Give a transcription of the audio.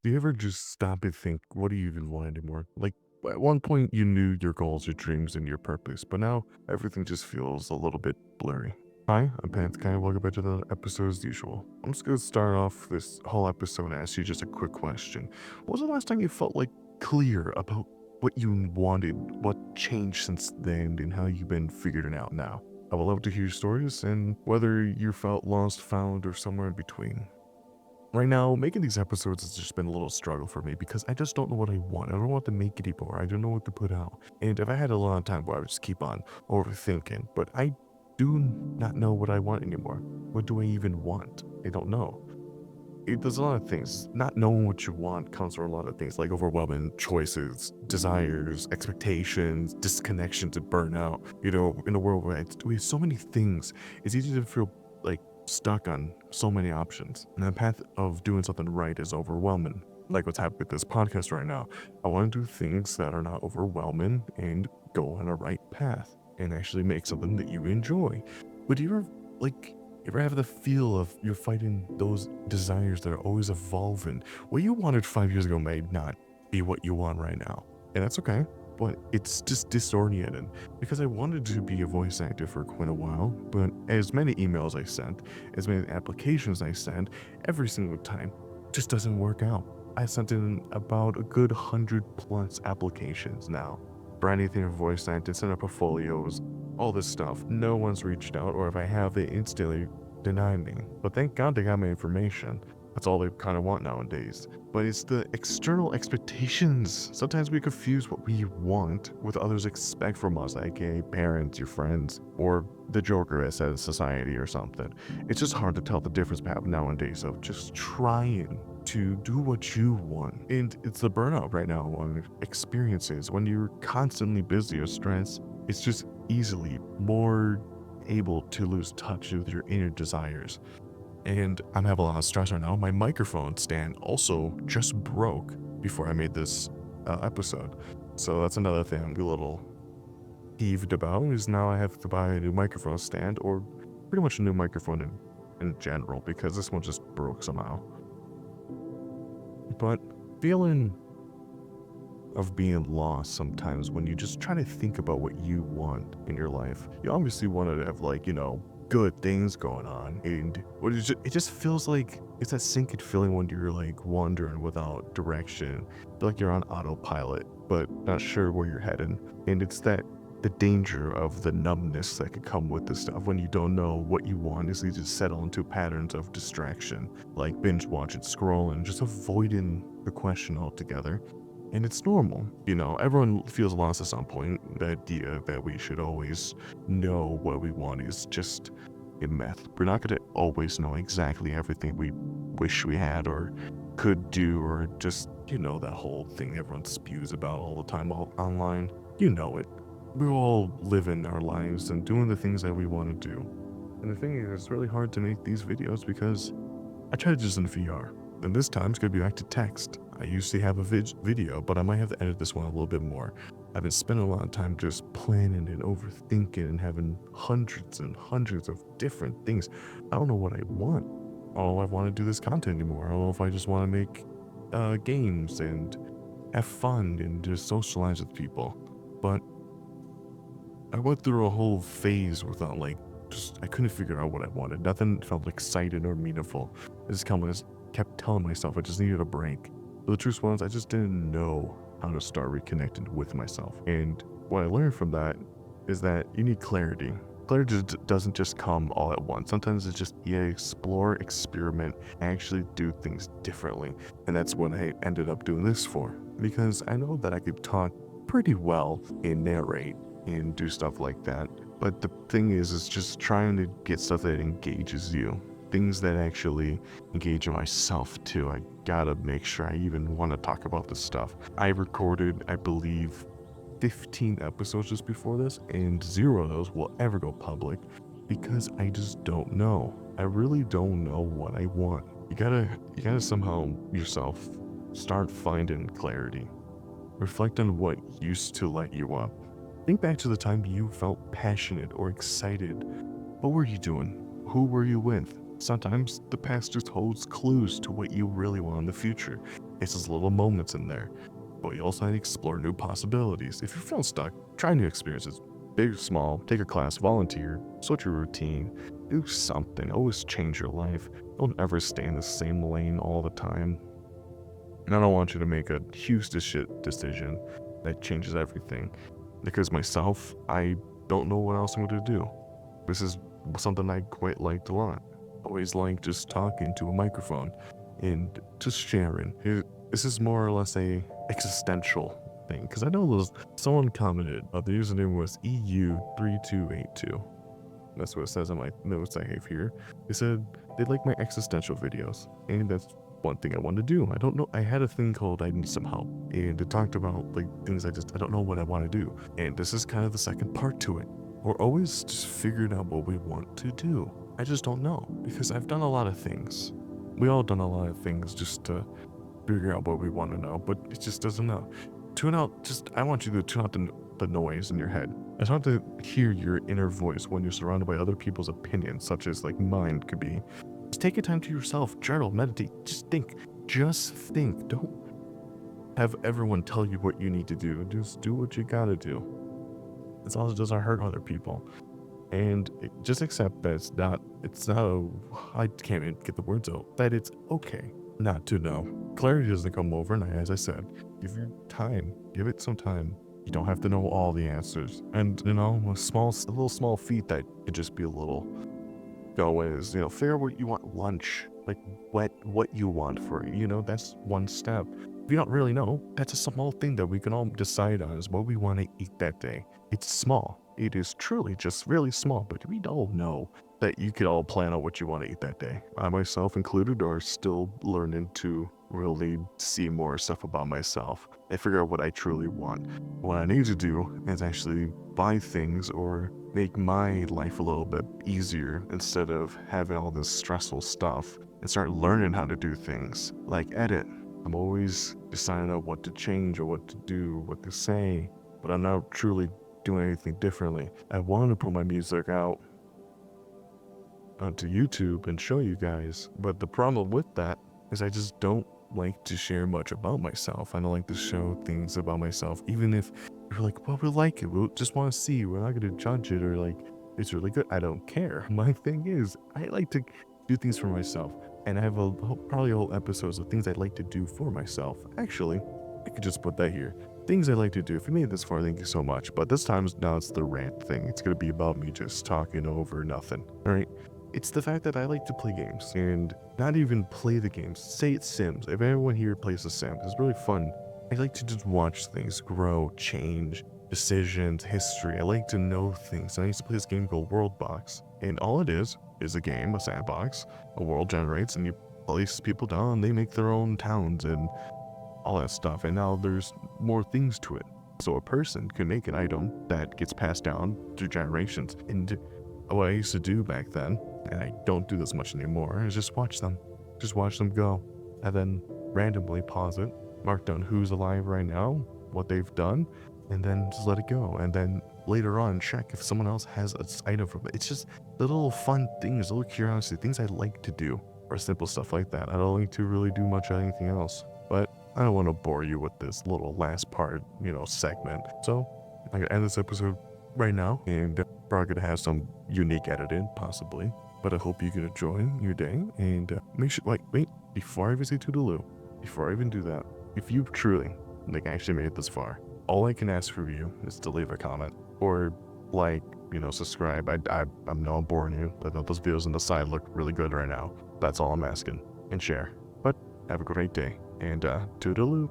Do you ever just stop and think, what do you even want anymore? Like, at one point, you knew your goals, your dreams, and your purpose, but now everything just feels a little bit blurry. Hi, I'm Panthkind. Welcome back to the episode as usual. I'm just going to start off this whole episode and ask you just a quick question. When was the last time you felt like clear about what you wanted, what changed since then, and how you've been figuring it out now? I would love to hear your stories and whether you felt lost, found, or somewhere in between. Right now, making these episodes has just been a little struggle for me because I just don't know what I want. I don't know what to make anymore. I don't know what to put out. And if I had a lot of time where I would just keep on overthinking, but I do not know what I want anymore. What do I even want? I don't know. There's a lot of things. Not knowing what you want comes from a lot of things like overwhelming choices, desires, expectations, disconnections, and burnout. In a world where we have so many things, it's easy to feel like stuck on so many options. And the path of doing something right is overwhelming. Like what's happening with this podcast right now. I want to do things that are not overwhelming and go on a right path and actually make something that you enjoy. But do you ever like you ever have the feel of you're fighting those desires that are always evolving? What you wanted 5 years ago may not be what you want right now. And that's okay. But it's just disorienting because I wanted to be a voice actor for quite a while, but as many emails I sent, as many applications I sent, every single time just doesn't work out. I sent in about a good 100+ applications now for anything for voice acting, sent out portfolios, all this stuff. No one's reached out, or if I have, they instantly deny me. But thank God they got my information. That's all they kind of want nowadays. But it's the external expectations. Sometimes we confuse what we want with others expect from us, aka parents, your friends, or the Joker as said society or something. It's just hard to tell the difference nowadays of just trying to do what you want. And it's the burnout right now on experiences. When you're constantly busy or stressed, it's just easily more able to lose touch with your inner desires. And I'm having a lot of stress right now. My microphone stand also just broke before I made this episode. So that's another thing I'm a little peeved about is now I have to buy a new microphone stand or pretty much a new microphone in general because this one just broke somehow. But feeling of being lost sometimes when you just try to think about what you want in your life. You obviously want to have good things going on, and it just feels like it's that sinking feeling when you're like wandering without direction. Feel like you're on autopilot, but not sure where you're heading. And it's that the danger of the numbness that could come with this stuff when you don't know what you want is you just settle into patterns of distraction, like binge watching, scrolling, just avoiding the question altogether. And it's normal. Everyone feels lost at some point. The idea that we should always know what we want is just a myth. We're not going to always know exactly everything we wish we had or could do, or just, that whole thing everyone spews about all the time online. You know it. We're all living our lives and doing the things that we want to do. And the thing is, it's really hard to make these videos because I tried this in VR, and this time it's going to be back to text. I usually have a video, but I might have to edit this one a little bit more. I've been spending a lot of time just planning and overthinking and having hundreds and hundreds of different things. I don't know what I want. I don't know if I want to do this content anymore. I don't know if I just want to make games and have fun and just socialize with people. But I went through a whole phase without I couldn't figure out what I wanted. Nothing felt exciting or meaningful. I just kept telling myself I just needed a break. But the truth was, I just didn't know how to start reconnecting with myself. And what I learned from that is that you need clarity. Clarity doesn't just come all at once. Sometimes it's just, explore, experiment, actually do things differently. And that's what I ended up doing this for. Because I know that I could talk pretty well and narrate and do stuff like that. But the thing is just trying to get stuff that engages you. Things that actually engage myself too. I gotta make sure I even want to talk about this stuff. I recorded, I believe, 15 episodes just before this, and 0 of those will ever go public because I just don't know. I really don't know what I want. You gotta somehow yourself start finding clarity. Reflect on what used to light you up. Think back to the time you felt passionate or excited. What were you doing? Who were you with? Sometimes the past just holds clues to what you really want in the future. It's just little moments in there. But you also need to explore new possibilities. If you're feeling stuck, try new experiences. Big or small, take a class, volunteer, switch your routine, do something. Always change your life. Don't ever stay in the same lane all the time. And I don't want you to make a huge decision that changes everything. Because myself, I don't know what else I'm going to do. This is something I quite liked a lot. Always like just talking to a microphone and just sharing. This is more or less a existential thing. Because I know someone commented, the username was EU3282. That's what it says on my notes I have here. They said they like my existential videos, and that's one thing I want to do. I don't know. I had a thing called I Need Some Help, and it talked about like things I don't know what I want to do. And this is kind of the second part to it. We're always just figuring out what we want to do. I just don't know, because I've done a lot of things. We all done a lot of things just to figure out what we want to know, but it just doesn't know. I want you to tune out the noise in your head. I just want to hear your inner voice when you're surrounded by other people's opinions, such as like mine could be. Just take your time to yourself, journal, meditate, just think. Don't have everyone tell you what you need to do. Just do what you gotta do. It also doesn't hurt other people. And just accept that I can't even get the words out, that it's okay not to know. Clarity doesn't come overnight, as I said. Give it some time. You don't have to know all the answers. And, a little small feat that could just be a little, is, figure out what you want lunch. Like, what you want for it, that's one step. If you don't really know, that's a small thing that we can all decide on is what we want to eat that day. It's small. It is truly just really small, but we all know that you could all plan out what you want to eat that day. I myself included are still learning to really see more stuff about myself and figure out what I truly want. What I need to do is actually buy things or make my life a little bit easier instead of having all this stressful stuff, and start learning how to do things like edit. I'm always deciding on what to change or what to do, what to say, but I'm not truly doing anything differently. I want to put my music out onto YouTube and show you guys, but the problem with that is I just don't like to share much about myself. I don't like to show things about myself, even if you're like, well, we like it, we just want to see, we're not going to judge it, or like, it's really good. I don't care. My thing is, I like to do things for myself, and I have probably a whole episodes of things I'd like to do for myself. Actually, I could just put that here. Things I like to do. If you made it this far, thank you so much. But this time, now it's the rant thing. It's going to be about me just talking over nothing. All right. It's the fact that I like to play games, and not even play the games. Say it's Sims. If everyone here plays The Sims, it's really fun. I like to just watch things grow, change, decisions, history. I like to know things. I used to play this game called Worldbox, and all it is a game, a sandbox. A world generates, and you place people down, and they make their own towns and all that stuff. And now there's more things to it. So a person can make an item that gets passed down through generations. And what I used to do back then, and I don't do this much anymore, is just watch them go, and then randomly pause it, mark down who's alive right now, what they've done, and then just let it go. And then later on, check if someone else has an item from it. It's just little fun things, little curiosity, things I like to do, or simple stuff like that. I don't like to really do much of anything else, but I don't want to bore you with this little last part, segment. So I'm gonna end this episode right now, and probably gonna have some unique editing, possibly. But I hope you can enjoy your day, and make sure, wait, before I even say toodaloo, before I even do that, if you truly, actually made it this far, all I can ask for you is to leave a comment, or subscribe. I'm no, I'm boring you. I know those videos on the side look really good right now. That's all I'm asking. And share. But have a great day, and toodaloo.